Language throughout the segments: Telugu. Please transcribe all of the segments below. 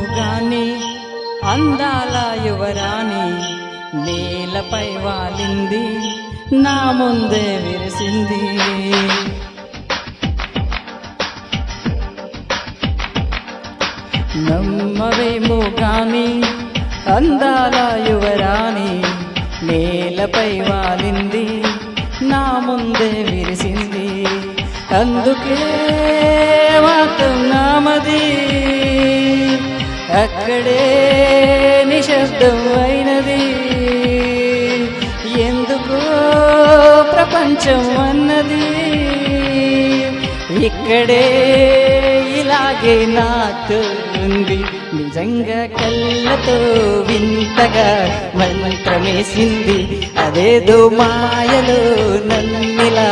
మూగాని అందాల యువరాణి నేలపై వాలింది నా ముందే విరిసింది. నమ్మవేమో గాని అందాల యువరాణి నేలపై వాలింది నా ముందే విరిసింది. అందుకే మాత్రమది అక్కడే నిశ్శబ్దం అయినది. ఎందుకో ప్రపంచం అన్నది ఇక్కడే ఇలాగే నాతో ఉంది. నిజంగా కళ్ళతో వింతగా మంత్రమేసింది. అదేదో మాయలో నన్నిలా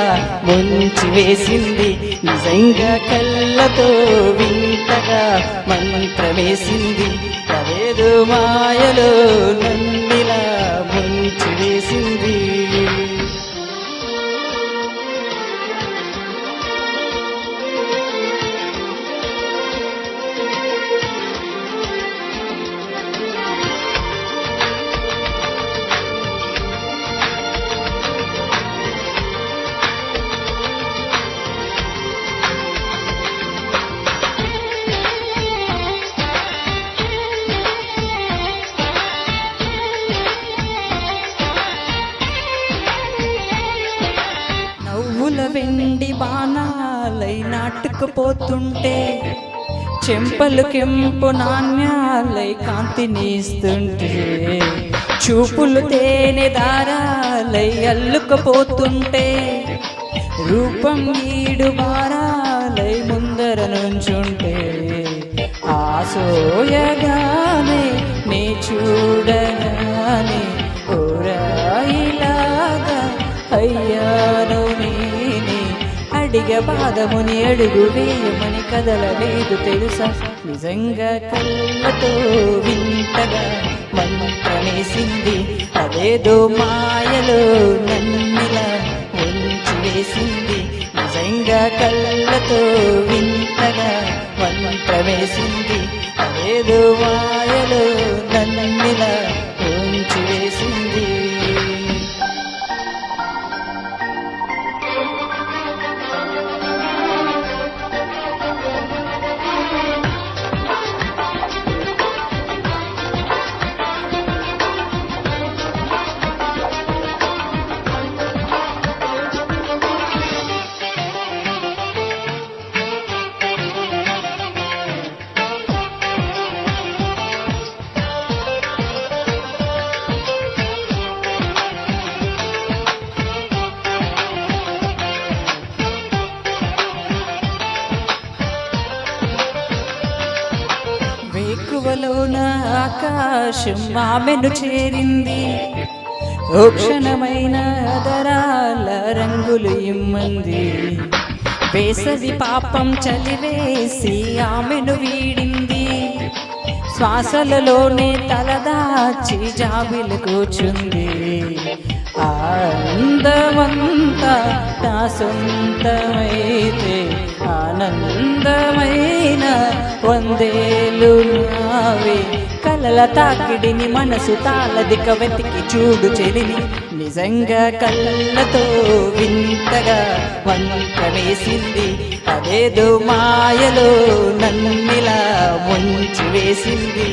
ముంచి వేసింది. నిజంగా కళ్ళతో వింతగా మంత్రమేసింది. అదేదో మాయలో నన్నిలా ముంచి వేసింది. నవ్వుల వెండి బాణాలై నాటుకుపోతుంటే చెంపలు కెంపు నాణ్యాలై కాంతినిస్తుంటే చూపులు తేనె దారాలై అల్లుకుపోతుంటే రూపం ఈడు బారాలై ముందర నుంచుంటే ఆసోయగానే నే చూడగానే ఓరాయిలాగా అయ్యాను నేనే. అడిగ పాదముని అడుగు వేయమని కదలలేదు తెలుసా. నిజంగా కళ్ళతో వింతగా మంత్రమేసింది. అదేదో మాయలో నన్నిలా ఉంచి వేసింది. నిజంగా కళ్ళతో వింతగా మంత్రమేసింది. అదేదో మాయలో నన్నిలా ఉంచి వేసింది. వేకువలోన ఆకాశం ఆమెను చేరింది. ఓ క్షణమైన అదరాల రంగులు ఇమ్మంది. వేసవి పాపం చలివేసి ఆమెను వీడింది. శ్వాసలలోనే తలదాచి జాబిలు కూర్చుంది. అందమంతా నా సొంతమైతే ఆనందమైన వందేలు నావే. కలల తాకిడిని మనసు తాళదిక వెతికి చూడు చెలిని. నిజంగా కళ్ళతో వింతగా మంత్రమేసింది. అదేదో మాయలో నన్నిలా ముంచి వేసింది.